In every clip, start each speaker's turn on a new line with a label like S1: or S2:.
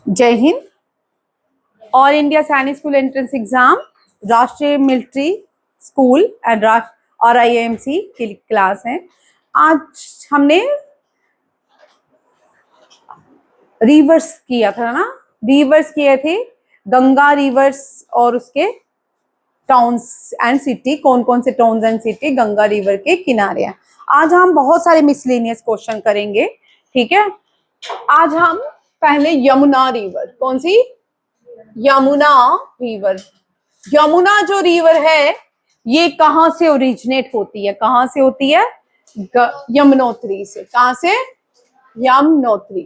S1: जय Hind. All India सैनिक school entrance exam, राष्ट्रीय मिलिट्री स्कूल एंड और आईएमसी की क्लास है। आज हमने रिवर्स किया था ना, रिवर्स किए थे गंगा रिवर्स और उसके टाउन्स एंड सिटी, कौन कौन से towns and city Ganga river के किनारे हैं। आज हम बहुत सारे मिसलेनियस क्वेश्चन करेंगे, ठीक है। आज हम पहले यमुना रिवर, कौन सी? यमुना रिवर। यमुना जो रिवर है ये कहां से ओरिजिनेट होती है? कहां से होती है? यमुनोत्री से। कहां से? यमुनोत्री।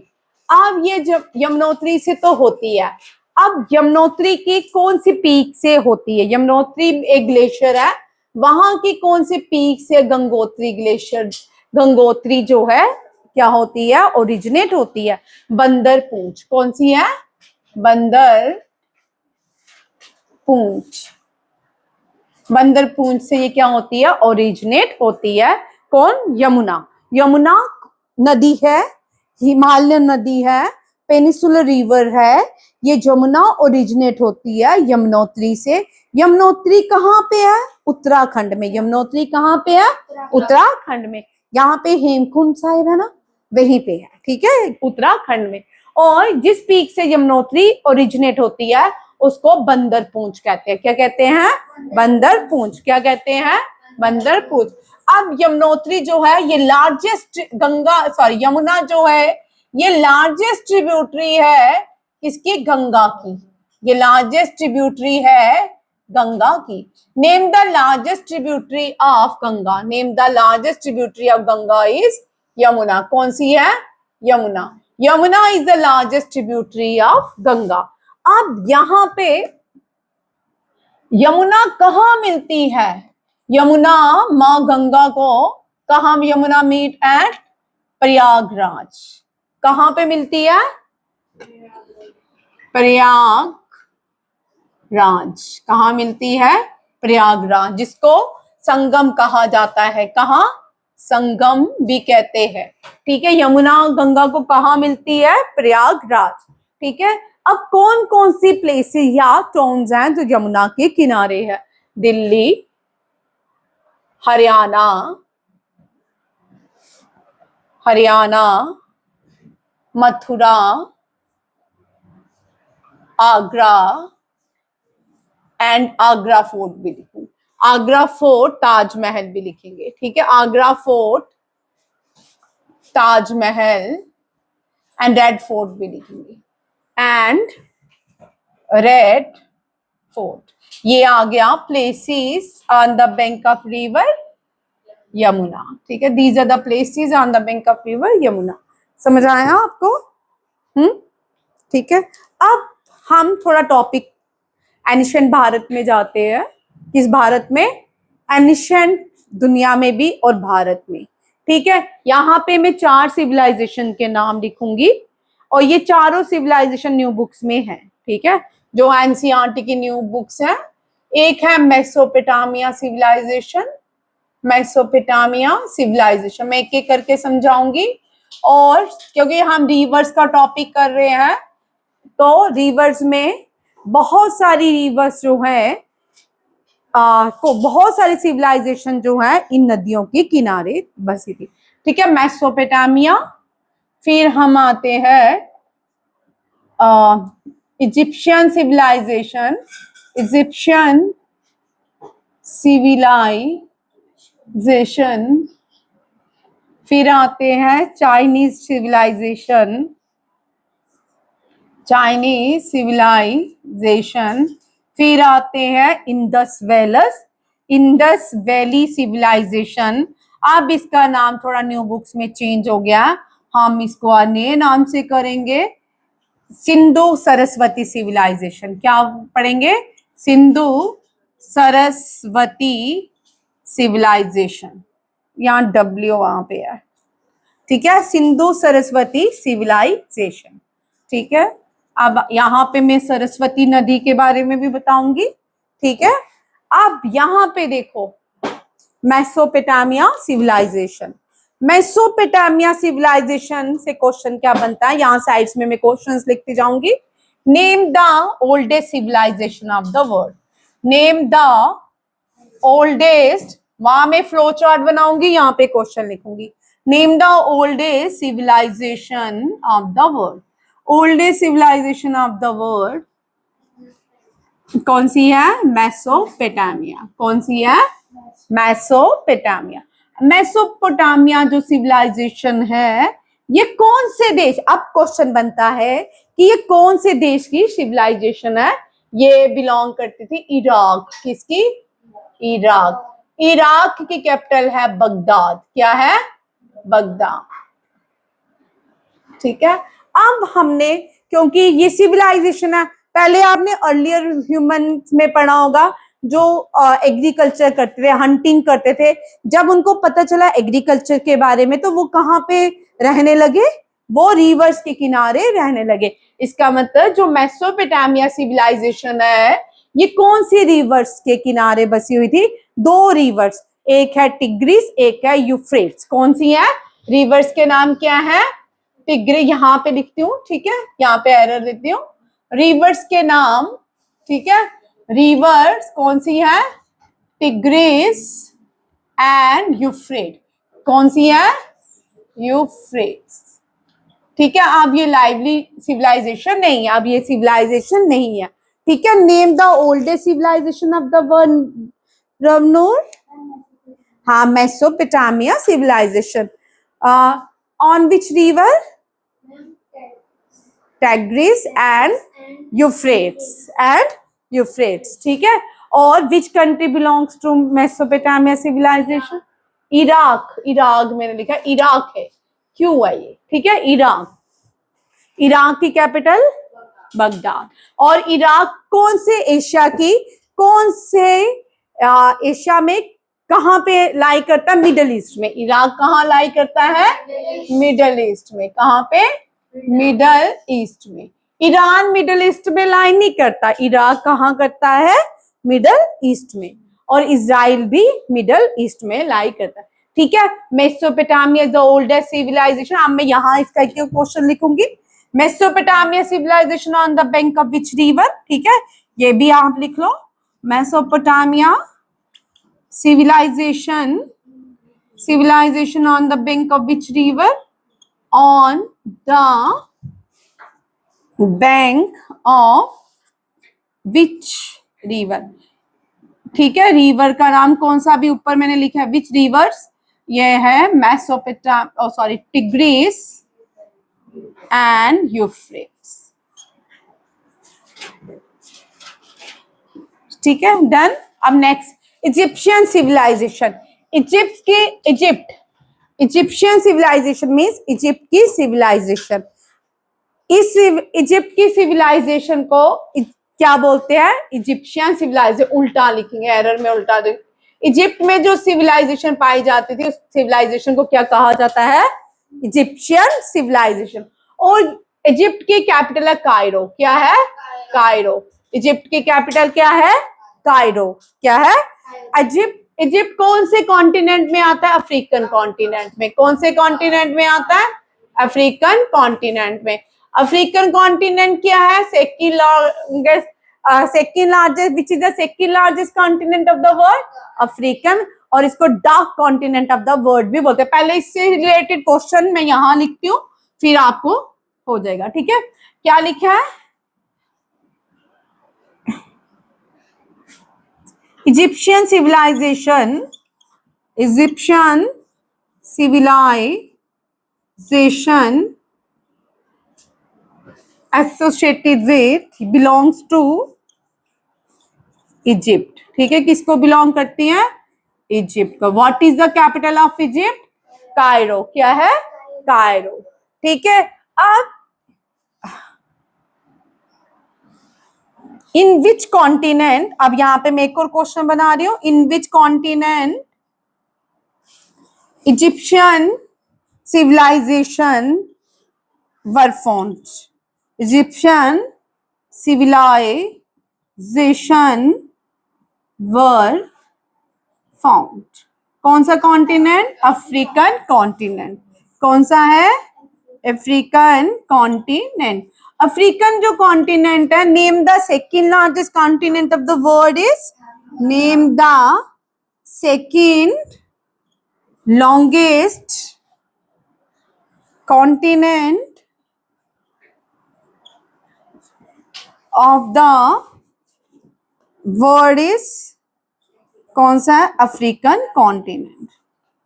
S1: अब ये जब यमुनोत्री से तो होती है, अब यमुनोत्री की कौन सी पीक से होती है? यमुनोत्री एक ग्लेशियर है, वहां की कौन सी पीक से गंगोत्री ग्लेशियर, गंगोत्री जो है क्या होती है? ओरिजिनेट होती है। बंदर पूंछ। कौन सी है? बंदर पूंछ। बंदर पूंछ से ये क्या होती है? ओरिजिनेट होती है। कौन? यमुना। यमुना नदी है, हिमालयन नदी है, पेनिसुलर रिवर है। ये यमुना ओरिजिनेट होती है यमुनोत्री से। यमुनोत्री कहाँ पे है? उत्तराखंड में। यमुनोत्री कहाँ पे है? उत्तराखंड में। यहाँ पे हेमकुंड साहिब है ना, वहीं पे है, ठीक है, उत्तराखंड में। और जिस पीक से यमुनोत्री ओरिजिनेट होती है उसको बंदर पूंछ कहते हैं। क्या कहते हैं? बंदर पूंछ। क्या कहते हैं? बंदर पूंछ। अब यमुनोत्री जो है ये लार्जेस्ट यमुना जो है ये लार्जेस्ट ट्रिब्यूटरी है किसकी? गंगा की। ये लार्जेस्ट ट्रिब्यूटरी है गंगा की। Name the largest tributary of Ganga. Name the largest tributary of Ganga is Yamuna. कौन सी है? Yamuna. Yamuna is the largest tributary of Ganga. अब यहां पे यमुना कहाँ मिलती है? यमुना माँ गंगा को कहाँ यमुना मीट एट? प्रयागराज। कहाँ पे मिलती है? प्रयागराज। कहाँ मिलती है? प्रयागराज, जिसको संगम कहा जाता है। कहाँ? संगम भी कहते हैं, ठीक है। यमुना गंगा को कहाँ मिलती है? प्रयागराज, ठीक है। अब कौन कौन सी प्लेसेस या टाउन्स हैं जो यमुना के किनारे है? दिल्ली, हरियाणा, मथुरा, आगरा एंड आगरा फोर्ट भी लिखेंगे। आगरा फोर्ट, ताजमहल भी लिखेंगे, ठीक है। Agra fort, Taj Mahal and red fort भी लिखेंगे। एंड रेड फोर्ट, ये आ गया places on the bank of river Yamuna, ठीक है। These are the places on the bank of river Yamuna. समझ आया आपको? ठीक है। अब हम थोड़ा टॉपिक एनिशिएंट भारत में जाते हैं। किस भारत में? एनिशिएंट दुनिया में भी और भारत में, ठीक है। यहाँ पे मैं 4 सिविलाइजेशन के नाम लिखूंगी और ये चारों सिविलाइजेशन न्यू बुक्स में है, ठीक है, जो एनसीईआरटी की न्यू बुक्स हैं। एक है मेसोपोटामिया सिविलाइजेशन। मेसोपोटामिया सिविलाइजेशन मैं एक एक करके समझाऊंगी, और क्योंकि हम रिवर्स का टॉपिक कर रहे हैं तो रिवर्स में बहुत सारी रिवर्स जो है को बहुत सारी सिविलाइजेशन जो है इन नदियों के किनारे बसी थी, ठीक है। मेसोपोटामिया। फिर हम आते हैं इजिप्शियन सिविलाइजेशन। Egyptian civilisation. फिर आते हैं चाइनीज सिविलाइजेशन। Chinese civilisation. फिर आते हैं इंडस वैली सिविलाइजेशन। अब इसका नाम थोड़ा न्यू बुक्स में चेंज हो गया, हम इसको नए नाम से करेंगे, सिंधु सरस्वती सिविलाइजेशन। क्या पढ़ेंगे? सिंधु सरस्वती सिविलाइजेशन। यहाँ डब्ल्यू वहां पे है, ठीक है। सिंधु सरस्वती सिविलाइजेशन, ठीक है। अब यहाँ पे मैं सरस्वती नदी के बारे में भी बताऊंगी, ठीक है। अब यहाँ पे देखो मेसोपोटामिया सिविलाइजेशन। मेसोपोटामिया सिविलाइजेशन से क्वेश्चन क्या बनता है, यहाँ साइड्स में मैं क्वेश्चंस लिखती जाऊंगी। Name the oldest civilisation of the world. Name the oldest, वहां मैं फ्लो चार्ट बनाऊंगी, यहाँ पे क्वेश्चन लिखूंगी। Name the oldest civilisation of the world. Oldest civilisation of the world कौन सी है? मेसोपोटामिया। कौन सी है? मेसोपोटामिया। मेसोपोटामिया जो सिविलाइजेशन है, ये कौन से देश, अब क्वेश्चन बनता है कि ये कौन से देश की सिविलाइजेशन है? ये बिलोंग करती थी इराक। किसकी? इराक। इराक की कैपिटल है बगदाद। क्या है? बगदाद। ठीक है। अब हमने, क्योंकि ये सिविलाइजेशन है, पहले आपने अर्लियर ह्यूमन में पढ़ा होगा जो एग्रीकल्चर करते थे, हंटिंग करते थे। जब उनको पता चला एग्रीकल्चर के बारे में, तो वो कहाँ पे रहने लगे? वो रिवर्स के किनारे रहने लगे। इसका मतलब जो मेसोपोटामिया सिविलाइजेशन है, ये कौन सी रिवर्स के किनारे बसी हुई थी? दो रिवर्स, एक है टिग्रिस, एक है यूफ्रेट्स। कौन सी है? रिवर्स के नाम क्या है? टिग्रे, यहाँ पे लिखती हूँ, ठीक है, यहाँ पे एरर देती हूँ। रिवर्स के नाम, ठीक है, रिवर्स कौन सी है? Tigris and Euphrates. कौन सी है? यूफ्रेट्स। ठीक है। अब ये लाइवली सिविलाइजेशन नहीं है, अब ये सिविलाइजेशन नहीं है। ठीक है। Name the oldest civilisation of the world, रवनूर। हाँ, Mesopotamia civilisation. On which river? Tigris and Euphrates, ठीक है। और which country belongs to Mesopotamia civilization? Iraq. Iraq मैंने लिखा, इराक है, क्यों है ये? ठीक है, इराक। इराक की कैपिटल बगदाद। और इराक कौन से एशिया की, कौन से एशिया में कहाँ पे लाई करता है? मिडल ईस्ट में। इराक कहाँ लाई करता है? मिडल ईस्ट में। कहाँ पे? मिडल ईस्ट में। ईरान मिडल ईस्ट में लाई नहीं करता, इराक कहाँ करता है? मिडल ईस्ट में। और इजराइल भी मिडल ईस्ट में लाई करता है। ठीक है। Mesopotamia is the oldest civilisation. अब मैं यहाँ इसका क्वेश्चन लिखूंगी। Mesopotamia civilisation on the bank of which river? ठीक है, ये भी आप लिख लो। Mesopotamia civilization on the bank of which river? On the bank of which river? ठीक है, रिवर का नाम कौन सा भी ऊपर मैंने लिखा है, विच रिवर्स? ये है टिग्रिस एंड यूफ्रेट्स। ठीक है, डन। अब next, Egyptian civilization. Egyptian civilization means Egypt की सिविलाइजेशन। इस इजिप्ट की सिविलाइजेशन को क्या बोलते हैं? Egyptian civilization. उल्टा लिखेंगे, एरर में उल्टा देंगे। इजिप्ट में जो सिविलाइजेशन पाई जाती थी, उस सिविलाइजेशन को क्या कहा जाता है? Egyptian civilization. और इजिप्ट की कैपिटल है कायरो। क्या है? कायरो। इजिप्ट की कैपिटल क्या है? कायरो। क्या है? इजिप्ट कौन से कॉन्टिनेंट में आता है? अफ्रीकन कॉन्टिनेंट में। कौन से कॉन्टिनेंट में आता है? अफ्रीकन कॉन्टिनेंट में। अफ्रीकन कॉन्टिनेंट क्या है? Second largest, which is the second largest continent of the world? African. और इसको dark continent of the world भी बोलते हैं। पहले इससे रिलेटेड क्वेश्चन मैं यहाँ लिखती हूँ, फिर आपको हो जाएगा। ठीक है, क्या लिखा है? Egyptian civilization associated with, belongs to Egypt. ठीक है, किसको बिलोंग करती है? इजिप्ट को। What is the capital of Egypt? Cairo. क्या है? कायरो। ठीक है। अब इन विच कॉन्टिनेंट, अब यहाँ पे मैं एक और क्वेश्चन बना रही हूँ। In which continent Egyptian civilisation were found? Egyptian civilisation were found. कौन सा कॉन्टिनेंट? African continent. कौन सा है? African continent. अफ्रीकन जो कॉन्टिनेंट है, name the second largest continent of the world is, नेम द सेकेंड longest continent of the world is, कौन सा है? African continent.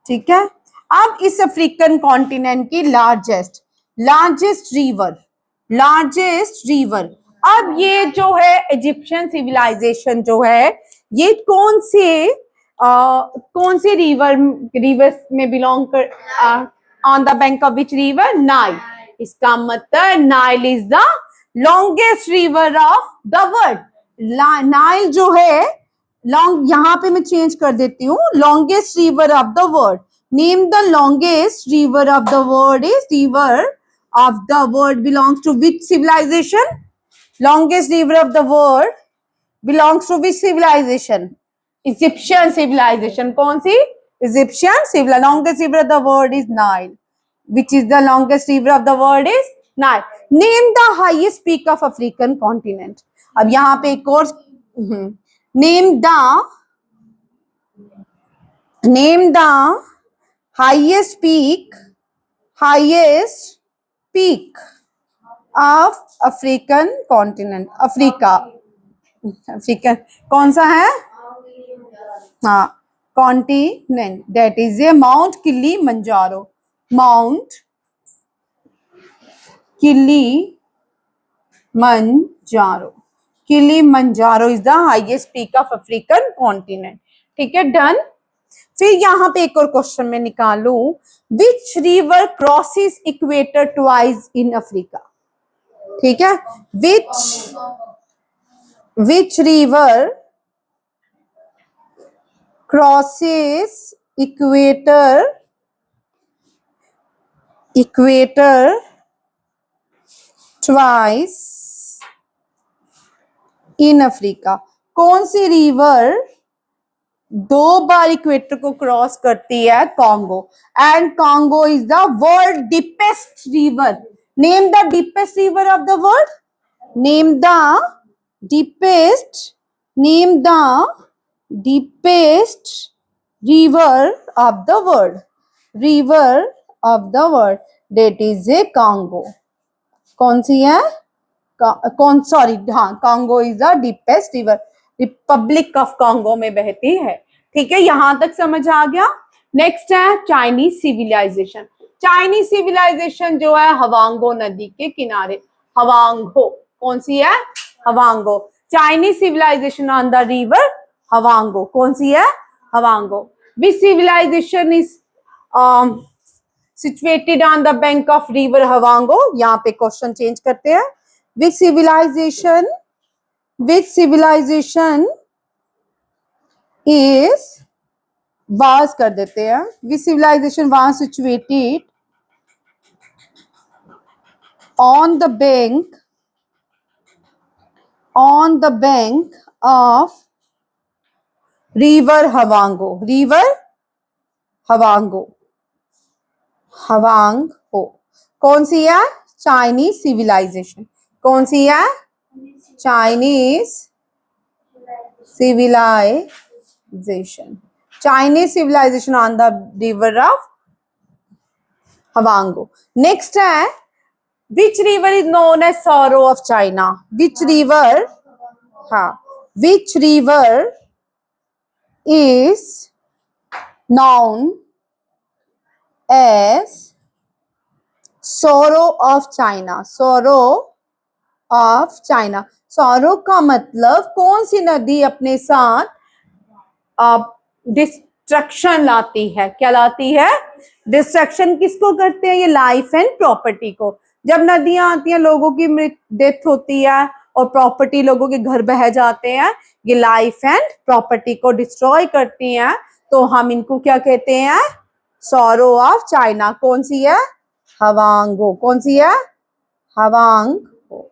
S1: ठीक है, अब इस अफ्रीकन कॉन्टिनेंट की लार्जेस्ट रिवर, अब ये जो है इजिप्शियन सिविलाइजेशन जो है, ये कौन से रिवर्स में बिलोंग कर, on the bank of which river? Nile. इसका मतलब Nile is the longest river of the world. Nile जो है लॉन्ग, यहां पे मैं चेंज कर देती हूँ, longest river of the world. Name the longest river of the world is, river of the world belongs to which civilisation? Longest river of the world belongs to which civilisation? Egyptian civilisation. कौन सी? Egyptian civilisation. Longest river of the world is Nile. Which is the longest river of the world is Nile. Name the highest peak of African continent. अब यहाँ पे एक और, name the highest peak of African continent। African कौन सा है? हाँ, continent, that is a mount Kilimanjaro. Mount Kilimanjaro. Kilimanjaro is the highest peak of African continent. ठीक है, डन। फिर यहाँ पे एक और क्वेश्चन में निकालू, which river crosses equator twice in Africa? ठीक है, which river crosses equator twice in Africa? कौन सी रिवर दो बार इक्वेटर को क्रॉस करती है? Congo. And Congo is the world deepest river. Name the deepest river of the world. Name the deepest river of the world. That is a Congo. कौन सी है? Congo is the deepest river, Republic of Congo में बहती है। ठीक है, यहां तक समझ आ गया। नेक्स्ट है चाइनीज सिविलाइजेशन। चाइनीज सिविलाइजेशन जो है हवांगो नदी के किनारे, हवांगो। कौन सी है? Hwang Ho. Chinese civilisation on the river Hwang Ho. कौन सी है? Hwang Ho. Which civilisation is situated on the bank of river Hwang Ho? यहाँ पे क्वेश्चन चेंज करते हैं। Which civilization is, was कर देते हैं, which civilization was situated on the bank of river हवांगो? हवांगो कौन सी है? Chinese civilisation. कौन सी है? Chinese civilisation on the river of Hwang Ho. Next है, which river is known as sorrow of China? Which river is known as sorrow of China? Sorrow का मतलब कौन सी नदी अपने साथ डिस्ट्रक्शन लाती है? क्या लाती है? डिस्ट्रक्शन किसको करते हैं? ये लाइफ एंड प्रॉपर्टी को। जब नदियां आती हैं, लोगों की डेथ होती है और प्रॉपर्टी, लोगों के घर बह जाते हैं, ये लाइफ एंड प्रॉपर्टी को डिस्ट्रॉय करती हैं, तो हम इनको क्या कहते हैं? Sorrow of China. कौन सी है? हवांगो। कौन सी है? हवांगो।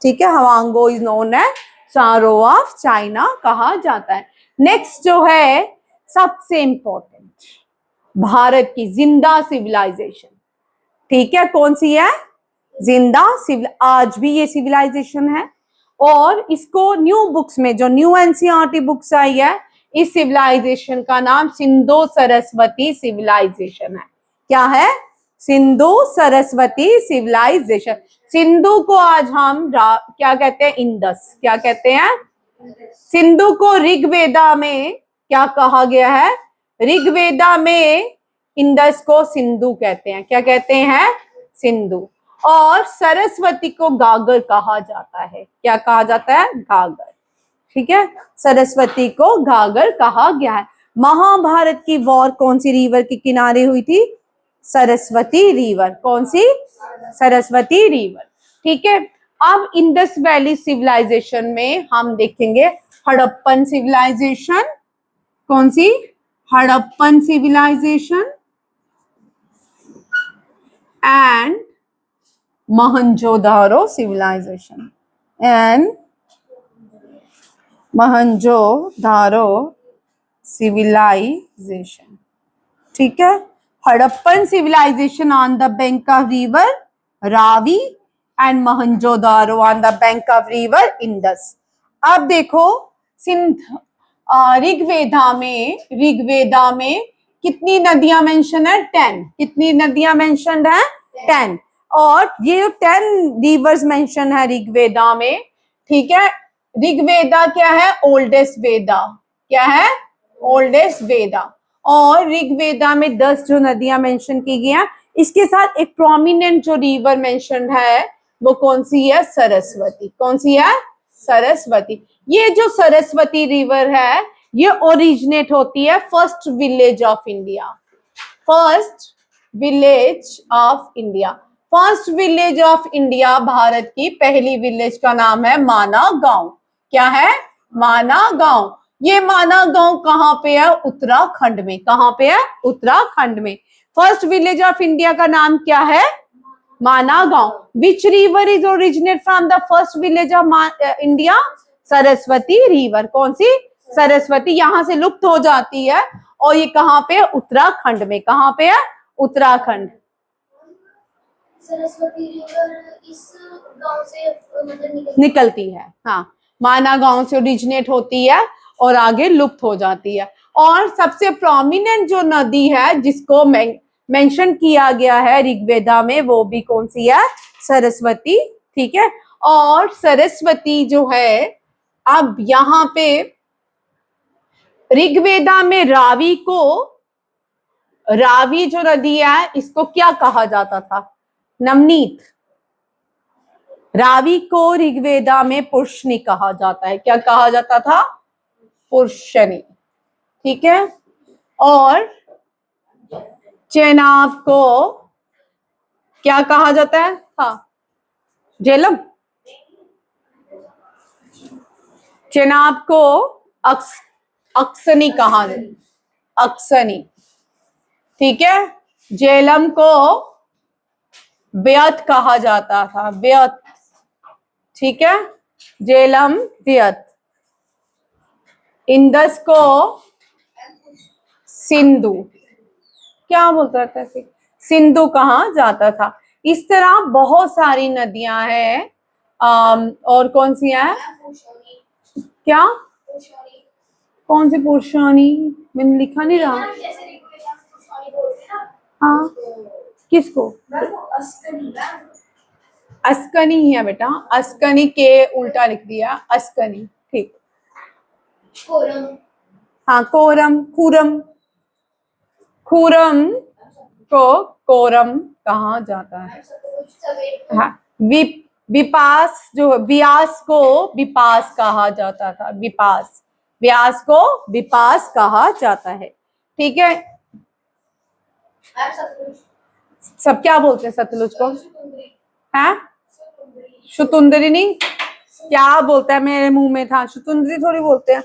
S1: ठीक है, Hwang Ho is known as sorrow of China कहा जाता है। नेक्स्ट जो है सबसे इंपॉर्टेंट भारत की जिंदा सिविलाइजेशन, ठीक है, कौन सी है? जिंदा सिविल, आज भी ये सिविलाइजेशन है। और इसको न्यू बुक्स में, जो न्यू एनसीईआरटी बुक्स आई है, इस सिविलाइजेशन का नाम सिंधु सरस्वती सिविलाइजेशन है। क्या है? सिंधु सरस्वती सिविलाइजेशन। सिंधु को आज हम क्या कहते हैं? इंडस। क्या कहते हैं? सिंधु को ऋग्वेदा में क्या कहा गया है? ऋग्वेदा में इंडस को सिंधु कहते हैं। क्या कहते हैं? सिंधु। और सरस्वती को गागर कहा जाता है। क्या कहा जाता है? गागर। ठीक है, सरस्वती को गागर कहा गया है। महाभारत की वॉर कौन सी रिवर के किनारे हुई थी? सरस्वती रिवर। कौन सी? सरस्वती रिवर। ठीक है, अब इंडस वैली सिविलाइजेशन में हम देखेंगे हड़प्पन सिविलाइजेशन। कौन सी? Harappan civilisation and Mohenjodaro civilisation. And Mohenjodaro civilisation. ठीक है, Harappan civilisation on the bank of river Ravi and Mohenjodaro on the bank of river Indus. अब देखो, ऋग्वेदा में कितनी नदियां मेंशन है? 10। कितनी नदियां मेंशन है? 10। और ये 10 रिवर्स मेंशन है ऋग्वेदा में। ठीक है, ऋग्वेदा क्या है? ओल्डेस्ट वेदा। क्या है? ओल्डेस्ट वेदा। और ऋग्वेदा में 10 जो नदियां मेंशन की गई हैं, इसके साथ एक प्रोमिनेंट जो रिवर मेंशन है वो कौन सी है? सरस्वती। कौन सी है? सरस्वती। ये जो सरस्वती रिवर है, ये ओरिजिनेट होती है first village of India. First village of India. First village of India, Bharat की पहली विलेज का नाम है माना गांव। क्या है? माना गांव। ये माना गांव कहाँ पे है? उत्तराखंड में। कहाँ पे है? उत्तराखंड में। फर्स्ट विलेज ऑफ इंडिया का नाम क्या है? माना गांव। विच river is originate from the first village of India? Saraswati river. कौन सी? सरस्वती। यहां से लुप्त हो जाती है और ये कहाँ पे है? उत्तराखंड में। कहाँ पे है? उत्तराखंड।
S2: सरस्वती रिवर इस गांव से मतलब
S1: निकलती है। हाँ, माना गांव से ओरिजिनेट होती है और आगे लुप्त हो जाती है। और सबसे प्रोमिनेंट जो नदी है जिसको मेंशन किया गया है ऋग्वेदा में, वो भी कौन सी है? सरस्वती। ठीक है, और सरस्वती जो है, अब यहाँ पे ऋग्वेदा में रावी जो नदी है, इसको क्या कहा जाता था? नवनीत। रावी को ऋग्वेदा में पुरुषनी कहा जाता है। क्या कहा जाता था? पुरुषनी। ठीक है, और चेनाब को क्या कहा जाता है? हाँ, झेलम। चेनाब को अक्सनी कहा, अक्सनी। ठीक है, झेलम को व्यत कहा जाता था, व्यत। ठीक है, झेलम व्यत। इंडस को सिंधु। क्या बोलता था? सिंधु कहा जाता था। इस तरह बहुत सारी नदियां हैं। और कौन सी है? क्या? कौन सी पुरुषानी? मैंने लिखा नहीं रहा। हाँ, किसको? अस्कनी है बेटा, अस्कनी के उल्टा लिख दिया, अस्कनी। ठीक। हाँ, कोरम, खुरम। खुरम को कोरम कहा जाता है। हाँ, विपास जो व्यास को विपास कहा जाता था। विपास, व्यास को विपास कहा जाता है। ठीक है, सब क्या बोलते हैं सतलुज को? है शुतुंदरी नहीं, क्या बोलता है? मेरे मुंह में था, शुतुंदरी थोड़ी बोलते हैं।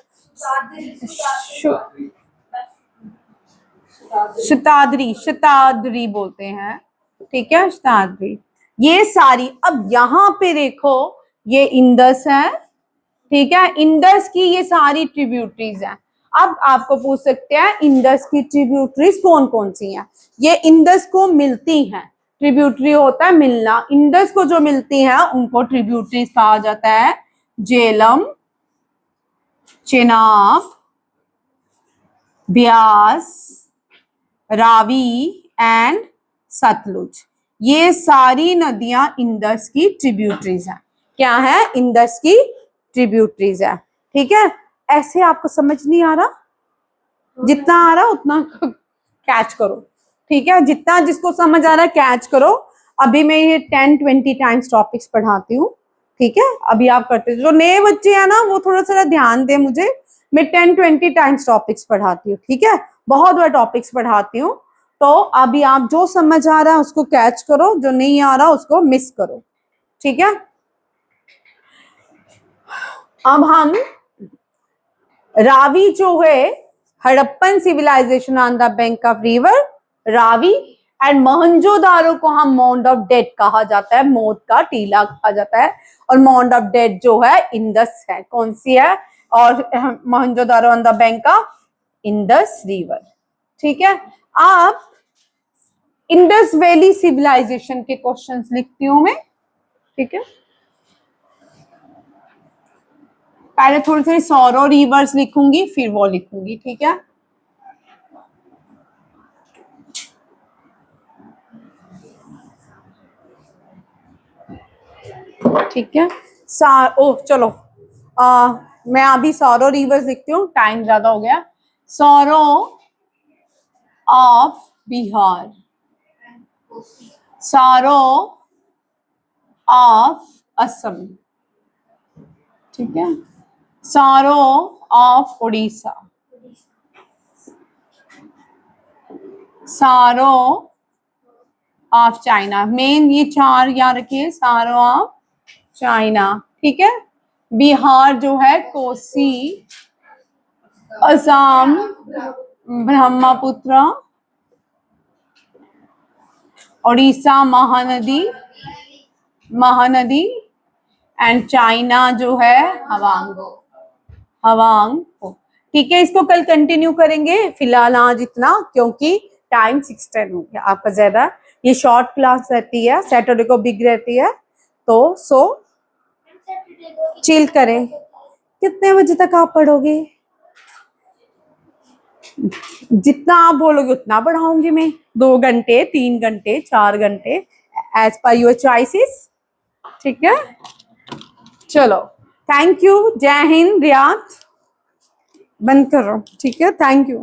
S1: शताद्री, शताद्री बोलते हैं। ठीक है, शताद्री। ये सारी, अब यहाँ पे देखो, ये इंडस है। ठीक है, इंडस की ये सारी ट्रिब्यूटरीज हैं। अब आपको पूछ सकते हैं इंडस की ट्रिब्यूटरीज कौन कौन सी हैं। ये इंडस को मिलती हैं, ट्रिब्यूटरी होता है मिलना, इंडस को जो मिलती हैं उनको ट्रिब्यूटरीज कहा जाता है। झेलम, चेनाब, ब्यास, रावी एंड सतलुज, ये सारी नदियां इंडस की ट्रिब्यूटरीज हैं। क्या है? इंडस की ट्रिब्यूटरीज है। ठीक है, ऐसे आपको समझ नहीं आ रहा, जितना आ रहा उतना कैच करो। ठीक है, जितना जिसको समझ आ रहा है कैच करो। अभी मैं ये 10-20 टाइम्स टॉपिक्स पढ़ाती हूँ। ठीक है, अभी आप करते, जो नए बच्चे हैं ना वो थोड़ा सा ध्यान दे मुझे। मैं 10-20 टाइम्स टॉपिक्स पढ़ाती हूँ। ठीक है, बहुत बार टॉपिक्स पढ़ाती हूँ। तो अभी आप जो समझ आ रहा है उसको कैच करो, जो नहीं आ रहा उसको मिस करो। ठीक है, अब हम रावी जो है, Harappan civilisation on the bank of river Ravi, and Mohenjodaro को हम माउंट ऑफ डेथ कहा जाता है, मौत का टीला कहा जाता है। और माउंट ऑफ डेथ जो है इंडस है, कौन सी है? और Mohenjodaro on the bank of Indus river. ठीक है, आप इंडस वैली सिविलाइजेशन के क्वेश्चंस लिखती हूं मैं। ठीक है, पहले थोड़ी थोड़ी सौरो रिवर्स लिखूंगी फिर वो लिखूंगी। ठीक है, ठीक है। ओ चलो, मैं अभी सौरो रिवर्स लिखती हूँ, टाइम ज्यादा हो गया। Sorrow of Bihar, sorrow of Assam, ठीक है, sorrow of Orissa, sorrow of China. Main ये चार याद रखिए, सौरो ऑफ चाइना। ठीक है, बिहार जो है कोसी, असम ब्रह्मपुत्र, उड़ीसा महानदी, महानदी, एंड चाइना जो है हवांग, हवांग। ठीक है, इसको कल कंटिन्यू करेंगे, फिलहाल आज इतना, क्योंकि टाइम 6:10 हो गया आपका ज्यादा। ये शॉर्ट क्लास रहती है, सैटरडे को बिग रहती है, तो सो चिल करें। कितने बजे तक आप पढ़ोगे? जितना आप बोलोगे उतना पढ़ाऊंगी मैं, 2 घंटे, 3 घंटे, 4 घंटे, एज पर योर चॉइसेस। ठीक है, चलो, थैंक यू, जय हिंद, रियात बंद करो। ठीक है, थैंक यू।